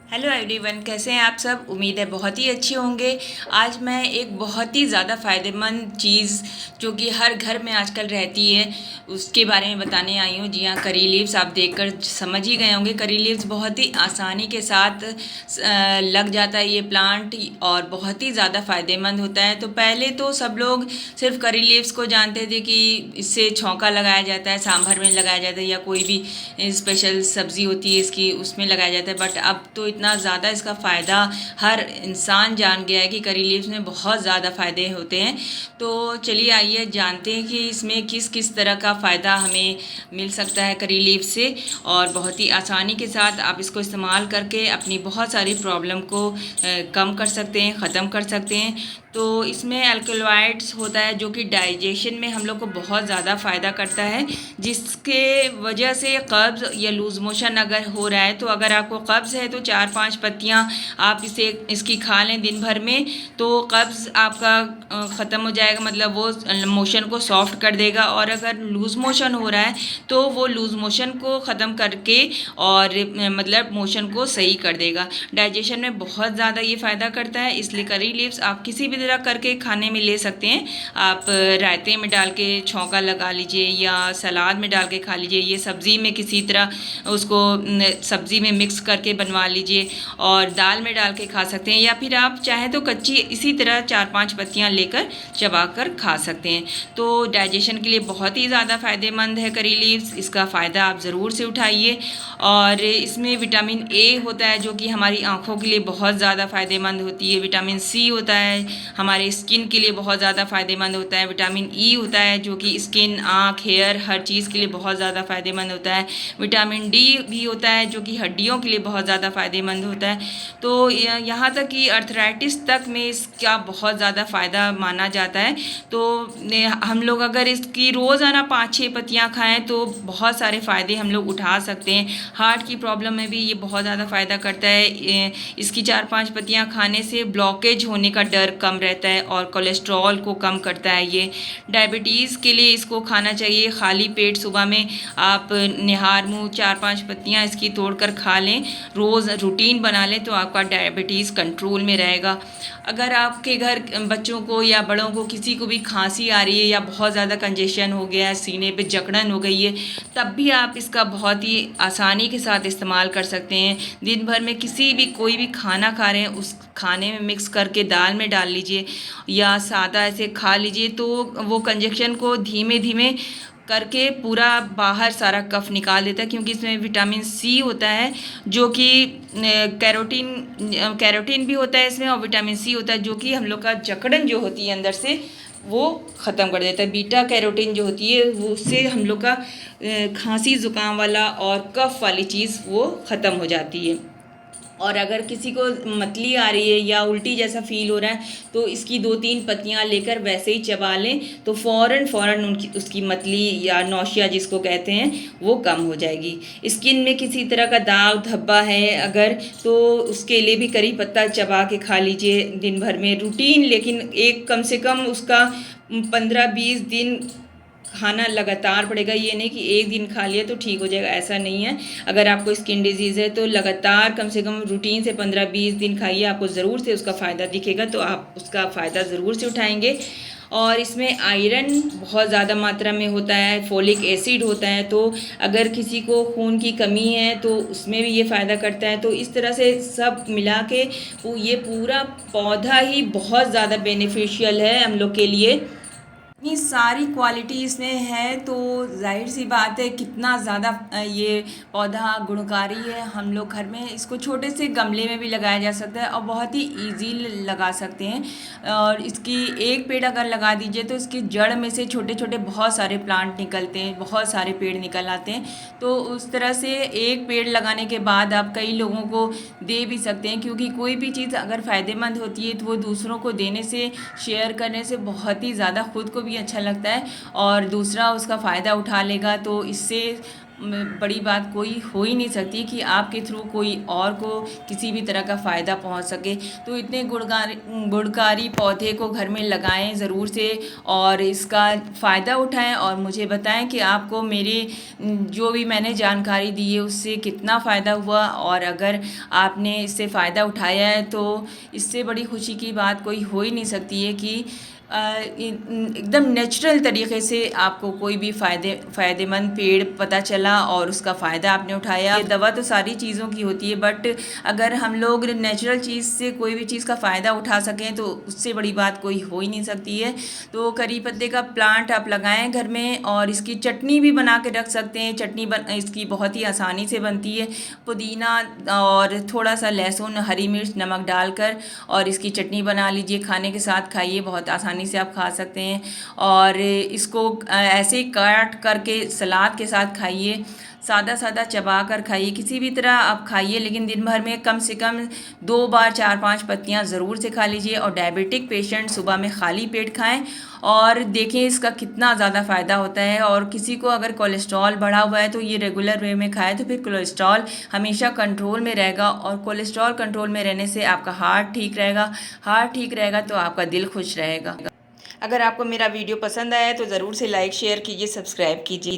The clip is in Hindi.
हेलो एवरीवन, कैसे हैं आप सब। उम्मीद है बहुत ही अच्छे होंगे। आज मैं एक बहुत ही ज़्यादा फ़ायदेमंद चीज़ जो कि हर घर में आजकल रहती है उसके बारे में बताने आई हूँ। जी हाँ, करी लीव्स आप देखकर समझ ही गए होंगे। करी लीव्स बहुत ही आसानी के साथ लग जाता है ये प्लांट और बहुत ही ज़्यादा फ़ायदेमंद होता है। तो पहले तो सब लोग सिर्फ करी लीव्स को जानते थे कि इससे छौंका लगाया जाता है, सांभर में लगाया जाता है या कोई भी स्पेशल सब्ज़ी होती है इसकी उसमें लगाया जाता है। बट अब तो इतना ज़्यादा इसका फ़ायदा हर इंसान जान गया है कि करी लीव्स में बहुत ज़्यादा फ़ायदे होते हैं। तो चलिए आइए जानते हैं कि इसमें किस किस तरह का फ़ायदा हमें मिल सकता है करी लीव्स से, और बहुत ही आसानी के साथ आप इसको इस्तेमाल करके अपनी बहुत सारी प्रॉब्लम को कम कर सकते हैं, ख़त्म कर सकते हैं। तो इसमें अल्कलॉइड्स होता है जो कि डाइजेशन में हम लोग को बहुत ज़्यादा फ़ायदा करता है, जिसके वजह से कब्ज़ या लूज़ मोशन अगर हो रहा है, तो अगर आपको कब्ज़ है तो 4-5 पत्तियाँ आप इसकी खा लें दिन भर में, तो कब्ज़ आपका ख़त्म हो जाएगा, मतलब वो मोशन को सॉफ्ट कर देगा। और अगर लूज़ मोशन हो रहा है तो वो लूज़ मोशन को ख़त्म करके और मतलब मोशन को सही कर देगा। डाइजेशन में बहुत ज़्यादा ये फ़ायदा करता है, इसलिए करी लीव्स आप किसी भी तरह करके खाने में ले सकते हैं। आप रायते में डाल के छौंका लगा लीजिए या सलाद में डाल के खा लीजिए, ये सब्ज़ी में किसी तरह उसको सब्ज़ी में मिक्स करके बनवा लीजिए और दाल में डाल के खा सकते हैं, या फिर आप चाहें तो कच्ची इसी तरह 4-5 पत्तियां लेकर चबा कर खा सकते हैं। तो डाइजेशन के लिए बहुत ही ज़्यादा फ़ायदेमंद है करी लीव्स, इसका फ़ायदा आप ज़रूर से उठाइए। और इसमें विटामिन ए होता है जो कि हमारी आँखों के लिए बहुत ज़्यादा फ़ायदेमंद होती है। विटामिन सी होता है, हमारे स्किन के लिए बहुत ज़्यादा फ़ायदेमंद होता है। विटामिन ई होता है जो कि स्किन, आँख, हेयर हर चीज़ के लिए बहुत ज़्यादा फ़ायदेमंद होता है। विटामिन डी भी होता है जो कि हड्डियों के लिए बहुत ज़्यादा फ़ायदेमंद होता है। तो यहाँ तक कि अर्थराइटिस तक में इसका बहुत ज़्यादा फ़ायदा माना जाता है। तो हम लोग अगर इसकी रोज़ाना 5-6 पत्तियाँ खाएँ तो बहुत सारे फ़ायदे हम लोग उठा सकते हैं। हार्ट की प्रॉब्लम में भी ये बहुत ज़्यादा फ़ायदा करता है। इसकी 4-5 पत्तियाँ खाने से ब्लॉकेज होने का डर कम रहता है और कोलेस्ट्रॉल को कम करता है ये। डायबिटीज़ के लिए इसको खाना चाहिए खाली पेट। सुबह में आप निहार मुँह 4-5 पत्तियाँ इसकी तोड़कर खा लें, रोज़ रूटीन बना लें, तो आपका डायबिटीज़ कंट्रोल में रहेगा। अगर आपके घर बच्चों को या बड़ों को किसी को भी खांसी आ रही है या बहुत ज़्यादा कंजेशन हो गया है, सीने पे जकड़न हो गई है, तब भी आप इसका बहुत ही आसानी के साथ इस्तेमाल कर सकते हैं। दिन भर में किसी भी कोई भी खाना खा रहे हैं उस खाने में मिक्स करके दाल में डाल लीजिए या सादा ऐसे खा लीजिए, तो वो कंजेशन को धीमे धीमे करके पूरा बाहर सारा कफ निकाल देता है, क्योंकि इसमें विटामिन सी होता है जो कि कैरोटीन कैरोटीन भी होता है इसमें, और विटामिन सी होता है जो कि हम लोग का जकड़न जो होती है अंदर से वो ख़त्म कर देता है। बीटा कैरोटीन जो होती है वो उससे हम लोग का खांसी ज़ुकाम वाला और कफ वाली चीज़ वो ख़त्म हो जाती है। और अगर किसी को मतली आ रही है या उल्टी जैसा फील हो रहा है, तो इसकी 2-3 पत्तियां लेकर वैसे ही चबा लें तो फ़ौरन फ़ौरन उनकी उसकी मतली या नौशिया जिसको कहते हैं वो कम हो जाएगी। स्किन में किसी तरह का दाग धब्बा है अगर, तो उसके लिए भी करी पत्ता चबा के खा लीजिए दिन भर में रूटीन, लेकिन एक कम से कम उसका 15-20 दिन खाना लगातार पड़ेगा। ये नहीं कि एक दिन खा लिया तो ठीक हो जाएगा, ऐसा नहीं है। अगर आपको स्किन डिजीज़ है तो लगातार कम से कम रूटीन से 15-20 दिन खाइए, आपको ज़रूर से उसका फ़ायदा दिखेगा, तो आप उसका फ़ायदा ज़रूर से उठाएंगे। और इसमें आयरन बहुत ज़्यादा मात्रा में होता है, फोलिक एसिड होता है, तो अगर किसी को खून की कमी है तो उसमें भी ये फ़ायदा करता है। तो इस तरह से सब मिला के ये पूरा पौधा ही बहुत ज़्यादा बेनिफिशियल है हम लोग के लिए। इतनी सारी क्वालिटी इसमें है तो जाहिर सी बात है कितना ज़्यादा ये पौधा गुणकारी है। हम लोग घर में इसको छोटे से गमले में भी लगाया जा सकता है और बहुत ही इजी लगा सकते हैं। और इसकी एक पेड़ अगर लगा दीजिए तो इसकी जड़ में से छोटे छोटे बहुत सारे प्लांट निकलते हैं, बहुत सारे पेड़ निकल आते हैं। तो उस तरह से एक पेड़ लगाने के बाद आप कई लोगों को दे भी सकते हैं, क्योंकि कोई भी चीज़ अगर फ़ायदेमंद होती है तो वो दूसरों को देने से, शेयर करने से बहुत ही ज़्यादा खुद को भी अच्छा लगता है और दूसरा उसका फ़ायदा उठा लेगा। तो इससे बड़ी बात कोई हो ही नहीं सकती कि आपके थ्रू कोई और को किसी भी तरह का फ़ायदा पहुंच सके। तो इतने गुणकारी पौधे को घर में लगाएं ज़रूर से और इसका फ़ायदा उठाएं और मुझे बताएं कि आपको मेरे जो भी मैंने जानकारी दी है उससे कितना फ़ायदा हुआ। और अगर आपने इससे फ़ायदा उठाया है तो इससे बड़ी खुशी की बात कोई हो ही नहीं सकती है कि एकदम नेचुरल तरीके से आपको कोई भी फ़ायदेमंद पेड़ पता चला और उसका फ़ायदा आपने उठाया। ये दवा तो सारी चीज़ों की होती है, बट अगर हम लोग नेचुरल चीज़ से कोई भी चीज़ का फ़ायदा उठा सकें तो उससे बड़ी बात कोई हो ही नहीं सकती है। तो करी पत्ते का प्लांट आप लगाएं घर में और इसकी चटनी भी बना के रख सकते हैं। चटनी इसकी बहुत ही आसानी से बनती है। पुदीना और थोड़ा सा लहसुन, हरी मिर्च, नमक डालकर और इसकी चटनी बना लीजिए, खाने के साथ खाइए, बहुत आसानी से आप खा सकते हैं। और इसको ऐसे काट करके सलाद के साथ खाइए, सादा सादा चबा कर खाइए, किसी भी तरह आप खाइए, लेकिन दिन भर में कम से कम 2 बार 4-5 पत्तियां ज़रूर से खा लीजिए। और डायबिटिक पेशेंट सुबह में खाली पेट खाएं और देखें इसका कितना ज़्यादा फ़ायदा होता है। और किसी को अगर कोलेस्ट्रॉल बढ़ा हुआ है तो ये रेगुलर वे में खाए तो फिर कोलेस्ट्रॉल हमेशा कंट्रोल में रहेगा। और कोलेस्ट्रॉल कंट्रोल में रहने से आपका हार्ट ठीक रहेगा, हार्ट ठीक रहेगा तो आपका दिल खुश रहेगा। अगर आपको मेरा वीडियो पसंद आया तो ज़रूर से लाइक शेयर कीजिए, सब्सक्राइब कीजिए।